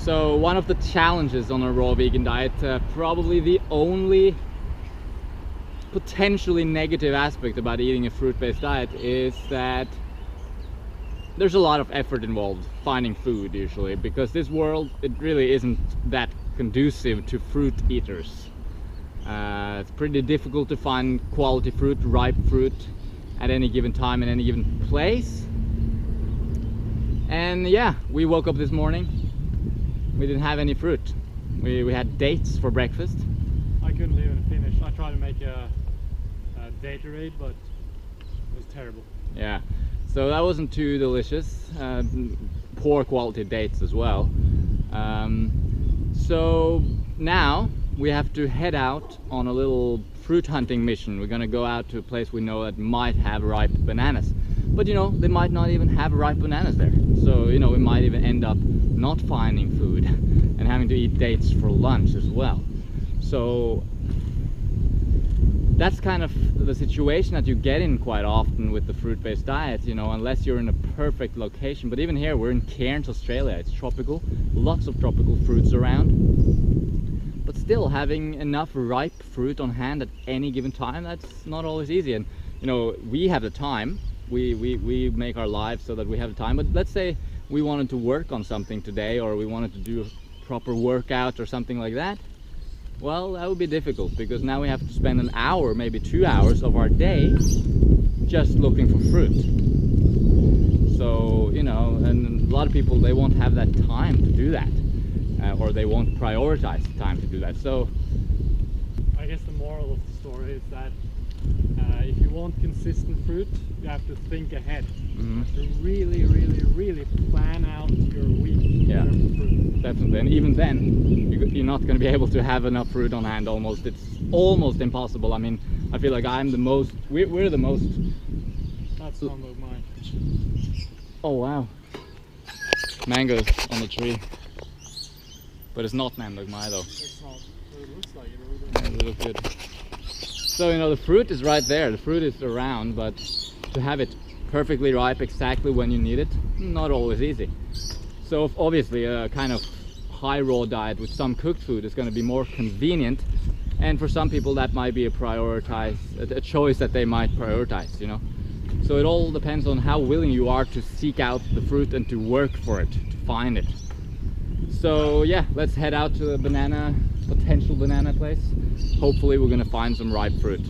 So one of the challenges on a raw vegan diet, probably the only potentially negative aspect about eating a fruit-based diet, is that there's a lot of effort involved finding food usually, because this world, it really isn't that conducive to fruit eaters. It's pretty difficult to find quality fruit, ripe fruit, at any given time in any given place. And yeah, we woke up this morning, we didn't have any fruit. We had dates for breakfast. I couldn't even finish. I tried to make a Gatorade, but it was terrible. Yeah, so that wasn't too delicious. Poor quality dates as well. So now we have to head out on a little fruit hunting mission. We're gonna go out to a place we know that might have ripe bananas. But you know, they might not even have ripe bananas there. So, you know, we might even end up not finding food and having to eat dates for lunch as well. So that's kind of the situation that you get in quite often with the fruit-based diet, you know, unless you're in a perfect location. But even here, we're in Cairns, Australia. It's tropical, lots of tropical fruits around. But still, having enough ripe fruit on hand at any given time, that's not always easy. And you know, we have the time. We make our lives so that we have the time. But let's say we wanted to work on something today, or we wanted to do a proper workout or something like that. Well, that would be difficult, because now we have to spend an hour, maybe 2 hours of our day just looking for fruit. So, you know, and a lot of people, they won't have that time to do that, or they won't prioritize the time to do that. So I guess the moral of the story is that if you want consistent fruit, you have to think ahead. You have to really plan out your week. Yeah, definitely. And even then, you're not going to be able to have enough fruit on hand. Almost, it's almost impossible. I mean, I feel like I'm the most. We're the most. That's one of mine. Oh wow! Mangoes on the tree, but it's not Nam Dok Mai though. It's not. It looks like it. It looks good. So you know, the fruit is right there. The fruit is around, but to have it perfectly ripe exactly when you need it, not always easy. So obviously a kind of high raw diet with some cooked food is going to be more convenient, and for some people that might be a choice that they might prioritize, you know. So it all depends on how willing you are to seek out the fruit and to work for it, to find it. So yeah, let's head out to the potential banana place. Hopefully we're going to find some ripe fruit.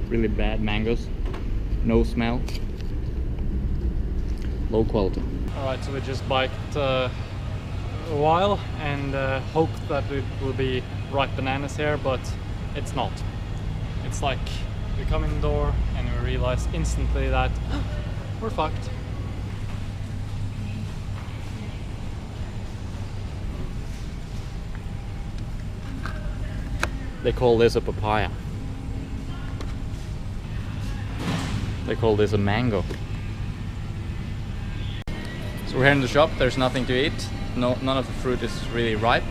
Really bad mangoes, no smell, low quality. Alright, so we just biked a while and hoped that it will be ripe bananas here, but it's not. It's like we come in the door and we realize instantly that we're fucked. They call this a papaya. They call this a mango. So we're here in the shop, there's nothing to eat. None of the fruit is really ripe.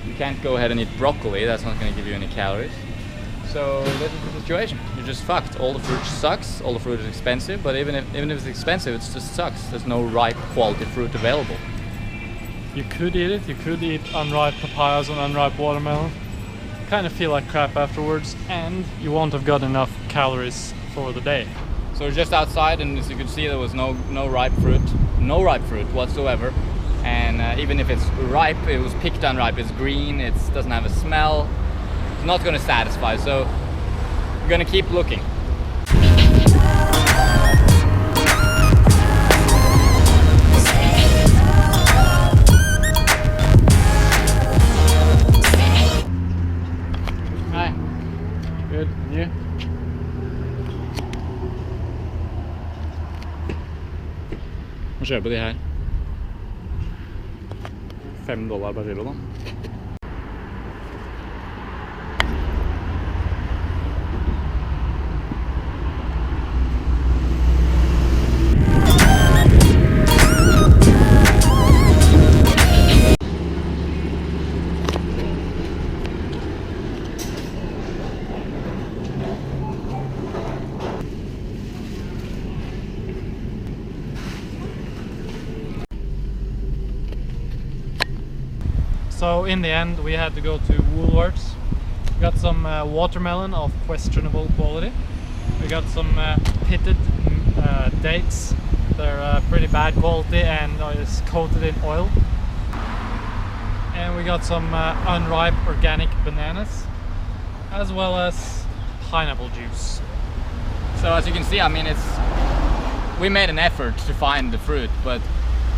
You can't go ahead and eat broccoli, that's not going to give you any calories. So this is the situation, you're just fucked. All the fruit sucks, all the fruit is expensive, but even if it's expensive, it just sucks. There's no ripe quality fruit available. You could eat it, you could eat unripe papayas and unripe watermelon. Kind of feel like crap afterwards, and you won't have got enough calories for the day. So we're just outside, and as you can see, there was no ripe fruit whatsoever. And even if it's ripe, it was picked unripe. It's green, it doesn't have a smell. It's not going to satisfy, so we're going to keep looking. Hi. Good. And you? Hva kjøper de her? $5 per kilo da. So in the end we had to go to Woolworths. We got some watermelon of questionable quality. We got some pitted dates. They're pretty bad quality and is coated in oil. And we got some unripe organic bananas, as well as pineapple juice. So as you can see, I mean, we made an effort to find the fruit, but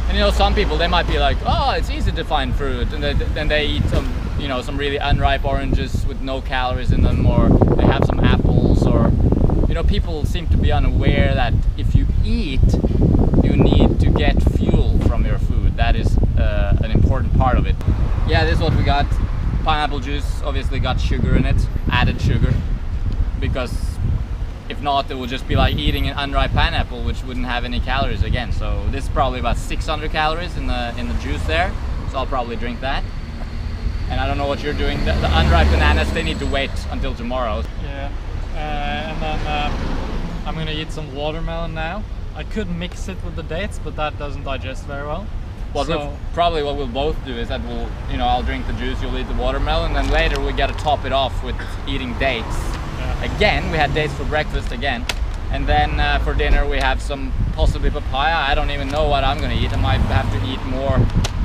and you know, some people, they might be like, oh, it's easy to find fruit, and then they eat some, you know, some really unripe oranges with no calories in them, or they have some apples, or you know, people seem to be unaware that if you eat, you need to get fuel from your food. That is an important part of it. Yeah, this is what we got. Pineapple juice obviously got sugar in it, added sugar, because if not, it would just be like eating an unripe pineapple, which wouldn't have any calories again. So this is probably about 600 calories in the juice there. So I'll probably drink that. And I don't know what you're doing. The unripe bananas, they need to wait until tomorrow. Yeah, and then I'm gonna eat some watermelon now. I could mix it with the dates, but that doesn't digest very well. Probably what we'll both do is that I'll drink the juice, you'll eat the watermelon, and then later we gotta top it off with eating dates. Yeah. Again, we had dates for breakfast again, and then for dinner we have some possibly papaya. I don't even know what I'm gonna eat. I might have to eat more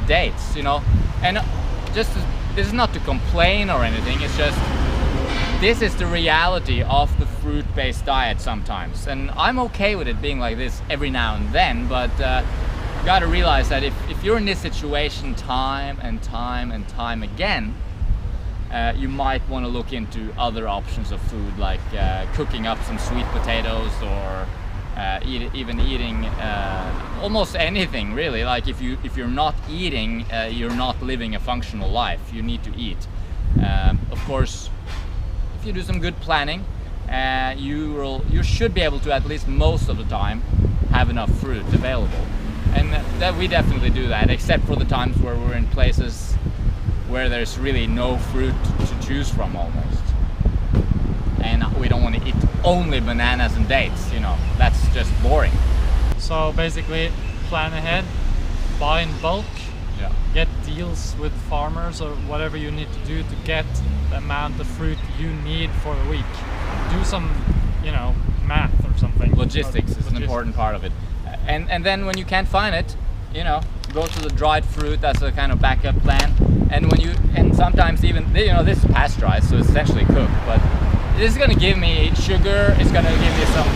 dates, you know. And this is not to complain or anything. It's just this is the reality of the fruit-based diet sometimes, and I'm okay with it being like this every now and then. But you got to realize that if you're in this situation time and time again, you might want to look into other options of food, like cooking up some sweet potatoes, or even eating almost anything really. Like if you're not eating, you're not living a functional life. You need to eat. Of course, if you do some good planning, you should be able to, at least most of the time, have enough fruit available. And that we definitely do that, except for the times where we're in places where there's really no fruit to choose from almost. And we don't want to eat only bananas and dates, you know, that's just boring. So basically, plan ahead, buy in bulk, yeah. Get deals with farmers or whatever you need to do to get the amount of fruit you need for the week. Do some, you know, math or something. Logistics is an important part of it. And then when you can't find it, you know, go to the dried fruit as a kind of backup plan. And sometimes even, you know, this is pasteurized, so it's essentially cooked, but this is going to give me sugar, it's going to give me some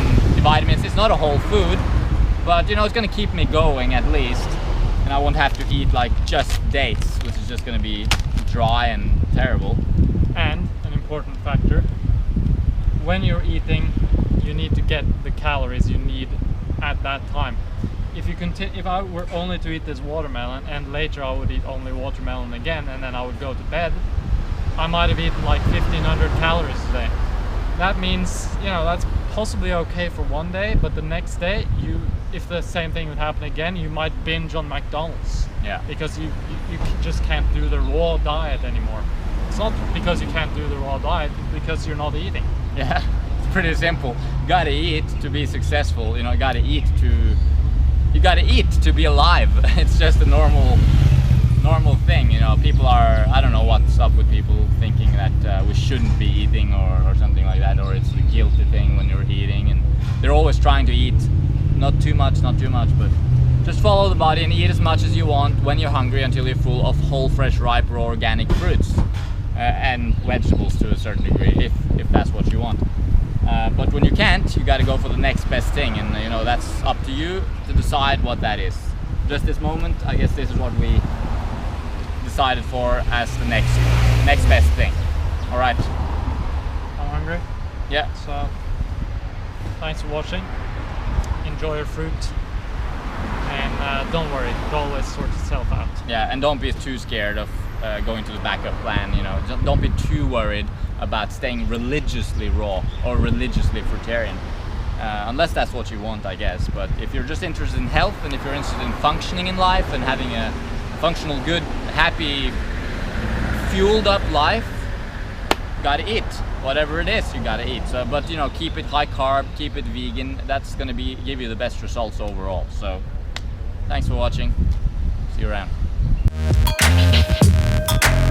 vitamins. It's not a whole food, but you know, it's going to keep me going at least, and I won't have to eat like just dates, which is just going to be dry and terrible. And an important factor, when you're eating, you need to get the calories you need at that time. If I were only to eat this watermelon and later I would eat only watermelon again and then I would go to bed, I might have eaten like 1500 calories a day. That means, you know, that's possibly okay for one day, but the next day, if the same thing would happen again, you might binge on McDonald's. Yeah. Because you just can't do the raw diet anymore. It's not because you can't do the raw diet, it's because you're not eating. Yeah, it's pretty simple. You gotta eat to be successful, you know, you gotta eat to be alive. It's just a normal thing, you know. People are, I don't know what's up with people thinking that we shouldn't be eating or something like that, or it's a guilty thing when you're eating, and they're always trying to eat not too much, but just follow the body and eat as much as you want when you're hungry until you're full of whole, fresh, ripe, raw, organic fruits and vegetables to a certain degree, if that's what you want. But when you can't, you got to go for the next best thing, and you know, that's up to you to decide what that is. Just this moment, I guess this is what we decided for as the next best thing. All right. I'm hungry. Yeah. So thanks for watching. Enjoy your fruit, and don't worry, it always sorts itself out. Yeah, and don't be too scared of going to the backup plan. You know, don't be too worried about staying religiously raw or religiously fruitarian, unless that's what you want, I guess. But if you're just interested in health, and if you're interested in functioning in life and having a functional, good, happy, fueled up life, you gotta eat. Whatever it is, you gotta eat. So, but you know, keep it high carb, keep it vegan. That's gonna give you the best results overall. So, thanks for watching. See you around. Bye.